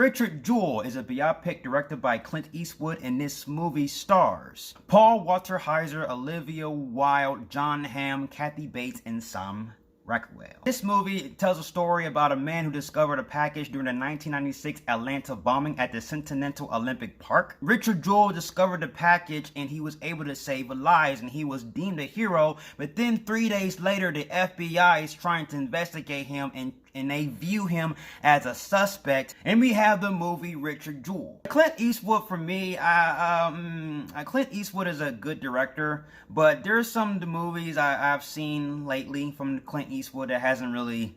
Richard Jewell is a biopic directed by Clint Eastwood, and this movie stars Paul Walter Hauser, Olivia Wilde, John Hamm, Kathy Bates, and Sam Rockwell. This movie tells a story about a man who discovered a package during the 1996 Atlanta bombing at the Continental Olympic Park. Richard Jewell discovered the package and he was able to save lives and he was deemed a hero, but then 3 days later the FBI is trying to investigate him and they view him as a suspect, and we have the movie Richard Jewell. Clint Eastwood, for me, Clint Eastwood is a good director, but there's some of the movies I've seen lately from Clint Eastwood that hasn't really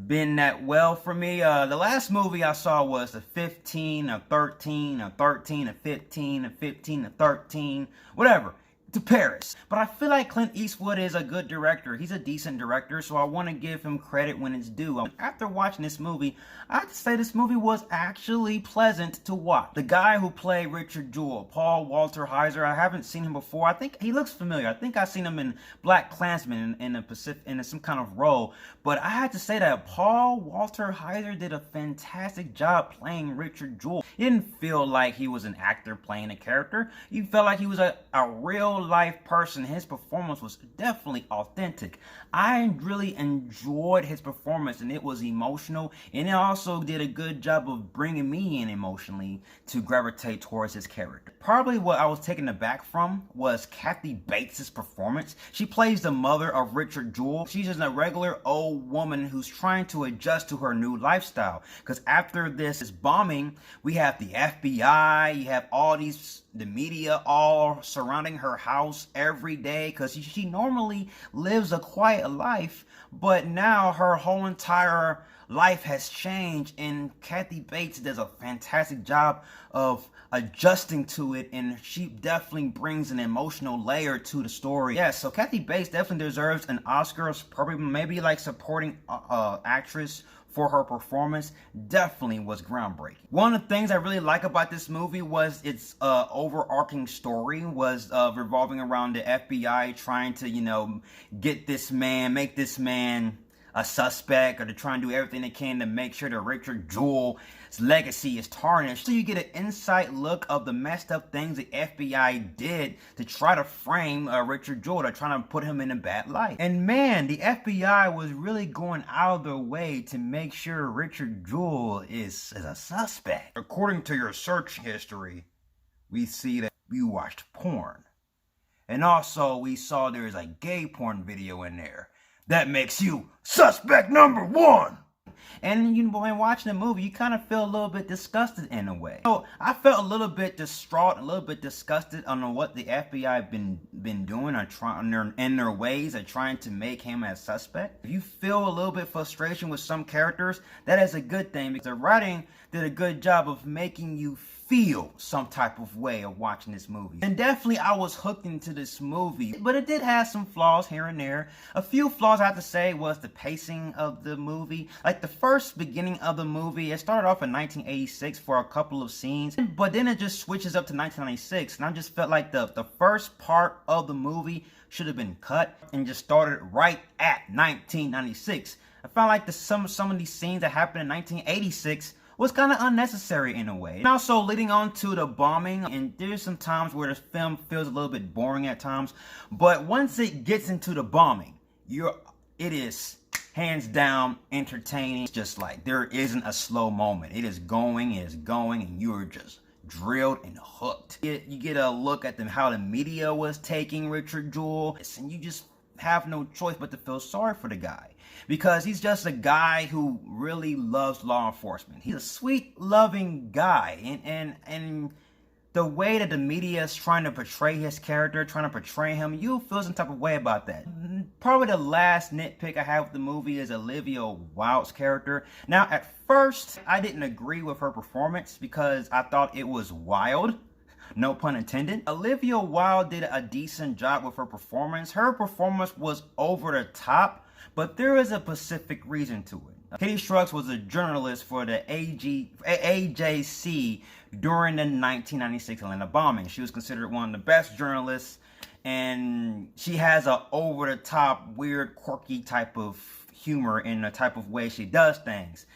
been that well for me. The last movie I saw was the 15 or 13 or 13 or 15 or 15 or 13, whatever, to Paris. But I feel like Clint Eastwood is a good director. He's a decent director, so I want to give him credit when it's due. After watching this movie, I have to say this movie was actually pleasant to watch. The guy who played Richard Jewell, Paul Walter Hauser, I haven't seen him before. I think he looks familiar. I think I've seen him in Black Klansman in some kind of role. But I had to say that Paul Walter Hauser did a fantastic job playing Richard Jewell. He didn't feel like he was an actor playing a character. You felt like he was a real life person. His performance was definitely authentic. I really enjoyed his performance, and it was emotional, and it also did a good job of bringing me in emotionally to gravitate towards his character. Probably what I was taken aback from was Kathy Bates' performance. She plays the mother of Richard Jewell. She's just a regular old woman who's trying to adjust to her new lifestyle, because after this bombing, we have the FBI, you have all the media all surrounding her house every day, because she normally lives a quiet life, but now her whole entire life has changed, and Kathy Bates does a fantastic job of adjusting to it, and she definitely brings an emotional layer to the story. Yeah, so Kathy Bates definitely deserves an Oscar, probably maybe like supporting actress for her performance. Definitely was groundbreaking. One of the things I really like about this movie was its overarching story was revolving around the FBI trying to, get this man, make this man a suspect, or to try and do everything they can to make sure that Richard Jewell's legacy is tarnished. So you get an inside look of the messed up things the FBI did to try to frame Richard Jewell, to try to put him in a bad light. And man, the FBI was really going out of their way to make sure Richard Jewell is a suspect. According to your search history, we see that you watched porn. And also we saw there's a gay porn video in there. That makes you suspect number one. And when watching the movie, you kind of feel a little bit disgusted in a way. So I felt a little bit distraught, a little bit disgusted on what the FBI been doing, or trying in their ways of trying to make him a suspect. If you feel a little bit frustration with some characters, that is a good thing, because the writing did a good job of making you feel some type of way of watching this movie. And definitely I was hooked into this movie, but it did have some flaws here and there. A few flaws I have to say was the pacing of the movie. Like the first beginning of the movie, it started off in 1986 for a couple of scenes, but then it just switches up to 1996, and I just felt like the first part of the movie should have been cut and just started right at 1996. I felt like some of these scenes that happened in 1986 was kind of unnecessary in a way. And also leading on to the bombing, and there's some times where the film feels a little bit boring at times, but once it gets into the bombing, it is hands down entertaining. It's just like there isn't a slow moment. It is going, and you're just drilled and hooked. You get a look at how the media was taking Richard Jewell, and you just have no choice but to feel sorry for the guy, because he's just a guy who really loves law enforcement. He's a sweet, loving guy, and the way that the media is trying to portray his character, trying to portray him, you feel some type of way about that. Probably the last nitpick I have with the movie is Olivia Wilde's character. Now, at first, I didn't agree with her performance because I thought it was wild. No pun intended. Olivia Wilde did a decent job with her performance. Her performance was over the top, but there is a specific reason to it. Katie Strux was a journalist for the AJC during the 1996 Atlanta bombing. She was considered one of the best journalists, and she has a over-the-top, weird, quirky type of humor in the type of way she does things.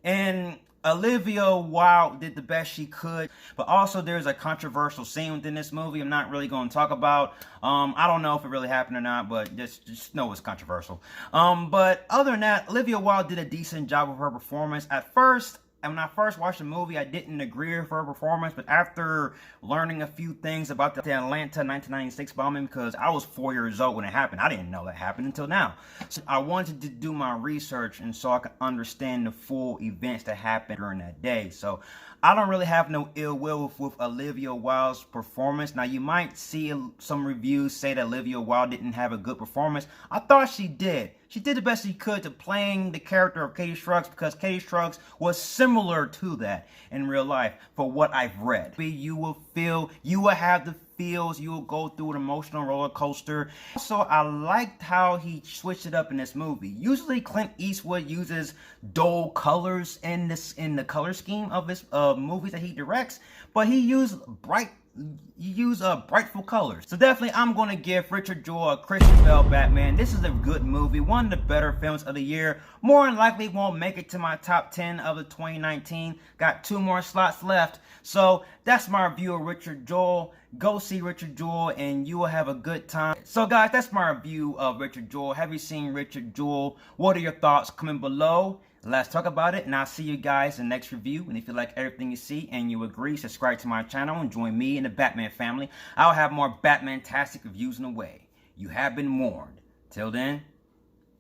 And Olivia Wilde did the best she could, but also there's a controversial scene within this movie I'm not really going to talk about. I don't know if it really happened or not, but just know it's controversial. But other than that, Olivia Wilde did a decent job of her performance. At first, and when I first watched the movie, I didn't agree with her performance, but after learning a few things about the Atlanta 1996 bombing, because I was 4 years old when it happened, I didn't know that happened until now. So I wanted to do my research and so I could understand the full events that happened during that day. So I don't really have no ill will with Olivia Wilde's performance. Now, you might see some reviews say that Olivia Wilde didn't have a good performance. I thought she did. She did the best she could to playing the character of Katie Scruggs, because Katie Scruggs was similar to that in real life, for what I've read. You will have the feels, you will go through an emotional roller coaster. Also, I liked how he switched it up in this movie. Usually Clint Eastwood uses dull colors in the color scheme of his movies that he directs, but he used brightful colors. So definitely I'm going to give Richard Jewell a Christian Bale Batman. This is a good movie, one of the better films of the year. More than likely won't make it to my top 10 of the 2019. Got 2 more slots left. So that's my review of Richard Jewell. Go see Richard Jewell and you will have a good time. So guys, that's my review of Richard Jewell. Have you seen Richard Jewell? What are your thoughts? Comment below. Let's talk about it, and I'll see you guys in the next review. And if you like everything you see and you agree, subscribe to my channel and join me in the Batman family. I'll have more Batman-tastic reviews in the way. You have been warned. Till then,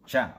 ciao.